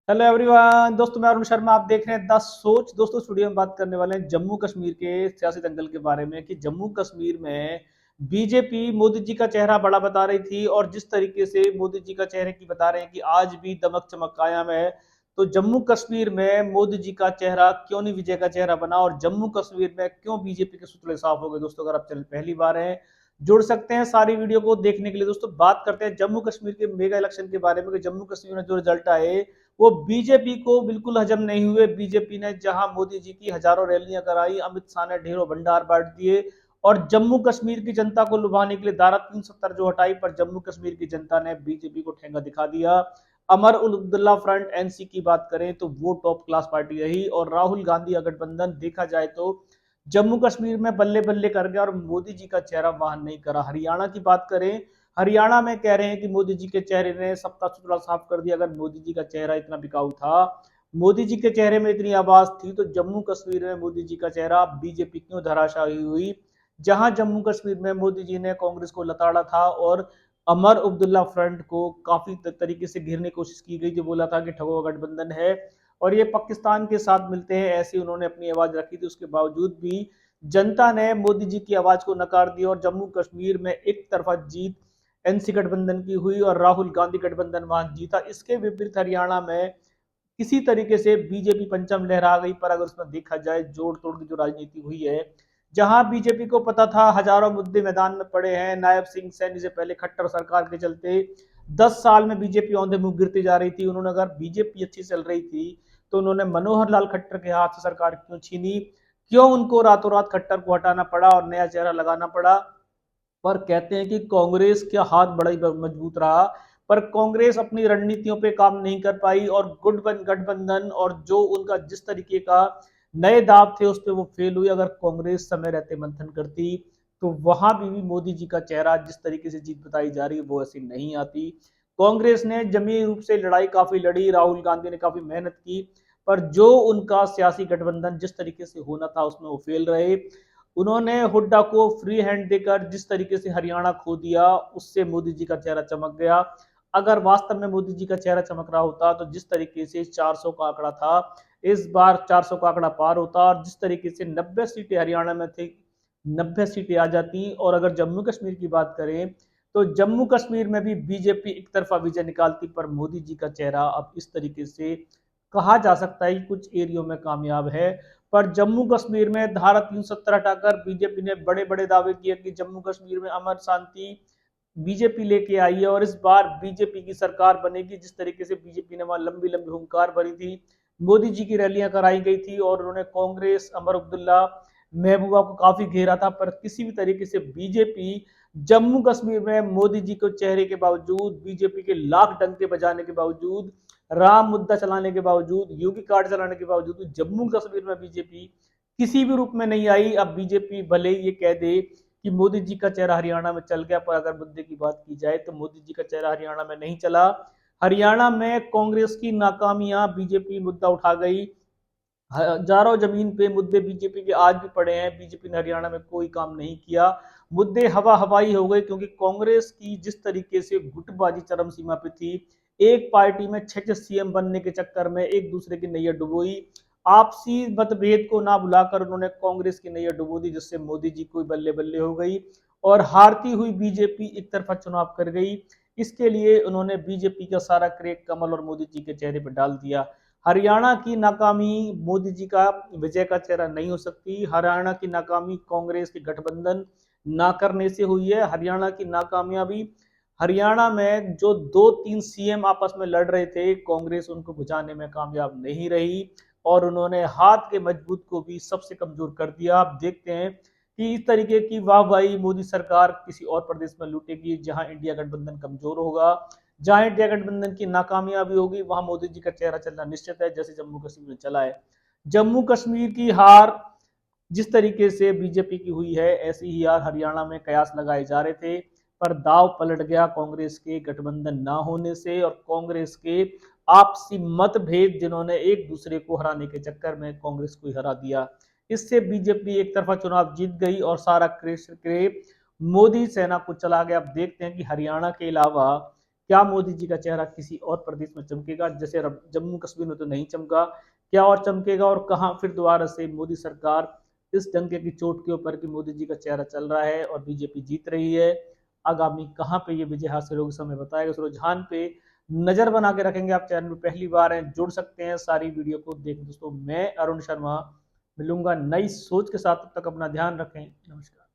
Hello everyone दोस्तों, मैं अरुण शर्मा। आप देख रहे हैं द सोच। दोस्तों, स्टूडियो में बात करने वाले हैं जम्मू कश्मीर के सियासी दंगल के बारे में कि जम्मू कश्मीर में बीजेपी मोदी जी का चेहरा बड़ा बता रही थी, और जिस तरीके से मोदी जी का चेहरे की बता रहे हैं कि आज भी दमक चमक कायम है। तो जम्मू कश्मीर में मोदी जी का चेहरा क्यों नहीं विजय का चेहरा बना, और जम्मू कश्मीर में क्यों बीजेपी के सुतले साफ हो गए। दोस्तों, अगर आप चैनल पहली बार हैं, जुड़ सकते हैं सारी वीडियो को देखने के लिए। दोस्तों, बात करते हैं जम्मू कश्मीर के मेगा इलेक्शन के बारे में कि जम्मू कश्मीर में जो रिजल्ट आए वो बीजेपी को बिल्कुल हजम नहीं हुए। बीजेपी ने जहां मोदी जी की हजारों रैलियां कराई, अमित शाह ने ढेरों भंडार बांट दिए, और जम्मू कश्मीर की जनता को लुभाने के लिए धारा 370 जो हटाई, पर जम्मू कश्मीर की जनता ने बीजेपी को ठेंगा दिखा दिया। अमर उल अब्दुल्ला फ्रंट एनसी की बात करें तो वो टॉप क्लास पार्टी रही, और राहुल गांधी का गठबंधन देखा जाए तो जम्मू कश्मीर में बल्ले बल्ले कर गया और मोदी जी का चेहरा वहां नहीं करा। हरियाणा की बात करें, हरियाणा में कह रहे हैं कि मोदी जी के चेहरे ने सबका सुतरा साफ कर दिया। अगर मोदी जी का चेहरा इतना बिकाऊ था, मोदी जी के चेहरे में इतनी आवाज थी, तो जम्मू कश्मीर में मोदी जी का चेहरा बीजेपी क्यों धराशायी हुई। जहां जम्मू कश्मीर में मोदी जी ने कांग्रेस को लताड़ा था, और अमर अब्दुल्ला फ्रंट को काफी तरीके से घेरने की कोशिश की गई, जो बोला था कि ठगों का गठबंधन है और ये पाकिस्तान के साथ मिलते हैं, ऐसी उन्होंने अपनी आवाज रखी थी। उसके बावजूद भी जनता ने मोदी जी की आवाज को नकार दिया, और जम्मू कश्मीर में एक तरफा जीत एनसी गठबंधन की हुई और राहुल गांधी गठबंधन वहां जीता। इसके विपरीत हरियाणा में किसी तरीके से बीजेपी पंचम लहरा गई, पर अगर उसमें देखा जाए जोड़ तोड़ की जो राजनीति हुई है, जहां बीजेपी को पता था हजारों मुद्दे मैदान में पड़े हैं। नायब सिंह सैनी से पहले खट्टर सरकार के चलते 10 साल में बीजेपी औंधे मुंह गिरती जा रही थी। उन्होंने, अगर बीजेपी अच्छी चल रही थी, तो उन्होंने मनोहर लाल खट्टर के हाथ से सरकार क्यों छीनी, क्यों उनको रातों रात खट्टर को हटाना पड़ा और नया चेहरा लगाना पड़ा। पर कहते हैं कि कांग्रेस का हाथ बड़ा ही मजबूत रहा, पर कांग्रेस अपनी रणनीतियों पे काम नहीं कर पाई, और गठबंधन और जो उनका जिस तरीके का नए दाव थे उस पर वो फेल हुई। अगर कांग्रेस समय रहते मंथन करती, तो वहां भी मोदी जी का चेहरा जिस तरीके से जीत बताई जा रही है वो ऐसी नहीं आती। कांग्रेस ने जमीनी रूप से लड़ाई काफी लड़ी, राहुल गांधी ने काफी मेहनत की, पर जो उनका सियासी गठबंधन जिस तरीके से होना था उसमें वो फेल रहे। उन्होंने हुड्डा को फ्री हैंड देकर जिस तरीके से हरियाणा खो दिया, उससे मोदी जी का चेहरा चमक गया। अगर वास्तव में मोदी जी का चेहरा चमक रहा होता, तो जिस तरीके से 400 का आंकड़ा था, इस बार 400 का आंकड़ा पार होता, और जिस तरीके से 90 सीटें हरियाणा में थी, 90 सीटें आ जाती। और अगर जम्मू कश्मीर की बात करें, तो जम्मू कश्मीर में भी बीजेपी एक तरफा विजय निकालती, पर मोदी जी का चेहरा अब इस तरीके से कहा जा सकता है कि कुछ एरियो में कामयाब है। पर जम्मू कश्मीर में धारा 370 हटाकर बीजेपी ने बड़े बड़े दावे किए कि जम्मू कश्मीर में अमर शांति बीजेपी लेके आई है, और इस बार बीजेपी की सरकार बनेगी। जिस तरीके से बीजेपी ने वहां लंबी लंबी हुंकार भरी थी, मोदी जी की रैलियां कराई गई थी, और उन्होंने कांग्रेस अमर अब्दुल्ला महबूबा को काफी घेरा था, पर किसी भी तरीके से बीजेपी जम्मू कश्मीर में मोदी जी को चेहरे के बावजूद, बीजेपी के लाख डंके बजाने के बावजूद, राम मुद्दा चलाने के बावजूद, योगी कार्ड चलाने के बावजूद जम्मू कश्मीर में बीजेपी किसी भी रूप में नहीं आई। अब बीजेपी भले ये कह दे कि मोदी जी का चेहरा हरियाणा में चल गया, पर अगर मुद्दे की बात की जाए तो मोदी जी का चेहरा हरियाणा में नहीं चला। हरियाणा में कांग्रेस की नाकामियां बीजेपी मुद्दा उठा गई। हजारों जमीन पे मुद्दे बीजेपी के आज भी पड़े हैं, बीजेपी ने हरियाणा में कोई काम नहीं किया। मुद्दे हवा हवाई हो गए, क्योंकि कांग्रेस की जिस तरीके से गुटबाजी चरम सीमा पे थी, एक पार्टी में छह सीएम बनने के चक्कर में एक दूसरे की नैया डुबोई। आपसी मतभेद को ना बुलाकर उन्होंने कांग्रेस की नैया डुबो दी, जिससे मोदी जी को बल्ले बल्ले हो गई, और हारती हुई बीजेपी एक तरफा चुनाव कर गई। इसके लिए उन्होंने बीजेपी का सारा क्रेक कमल और मोदी जी के चेहरे पर डाल दिया। हरियाणा की नाकामी मोदी जी का विजय का चेहरा नहीं हो सकती। हरियाणा की नाकामी कांग्रेस के गठबंधन ना करने से हुई है। हरियाणा की नाकामयाबी, हरियाणा में जो दो तीन सीएम आपस में लड़ रहे थे, कांग्रेस उनको बुझाने में कामयाब नहीं रही, और उन्होंने हाथ के मजबूत को भी सबसे कमजोर कर दिया। आप देखते हैं कि इस तरीके की वाहवाही मोदी सरकार किसी और प्रदेश में लूटेगी जहां इंडिया गठबंधन कमजोर होगा, जहां इंडिया गठबंधन की नाकामयाबी होगी, वहां मोदी जी का चेहरा चलना निश्चित है, जैसे जम्मू कश्मीर में चला है। जम्मू कश्मीर की हार जिस तरीके से बीजेपी की हुई है, ऐसी ही हार हरियाणा में कयास लगाए जा रहे थे, पर दाव पलट गया कांग्रेस के गठबंधन ना होने से, और कांग्रेस के आपसी मतभेद जिन्होंने एक दूसरे को हराने के चक्कर में कांग्रेस को हरा दिया। इससे बीजेपी एक तरफा चुनाव जीत गई, और सारा क्रेप मोदी सेना को चला गया। अब देखते हैं कि हरियाणा के अलावा क्या मोदी जी का चेहरा किसी और प्रदेश में चमकेगा, जैसे जम्मू कश्मीर में तो नहीं चमका, क्या और चमकेगा और कहां फिर दोबारा से मोदी सरकार इस डंके की चोट के ऊपर कि मोदी जी का चेहरा चल रहा है और बीजेपी जीत रही है, आगामी कहां पे ये विजय हासिल होगी समय बताएगा। उस रुझान पे नजर बना के रखेंगे। आप चैनल में पहली बार हैं, जुड़ सकते हैं सारी वीडियो को देख। दोस्तों मैं अरुण शर्मा मिलूंगा नई सोच के साथ, तब तक अपना ध्यान रखें। नमस्कार।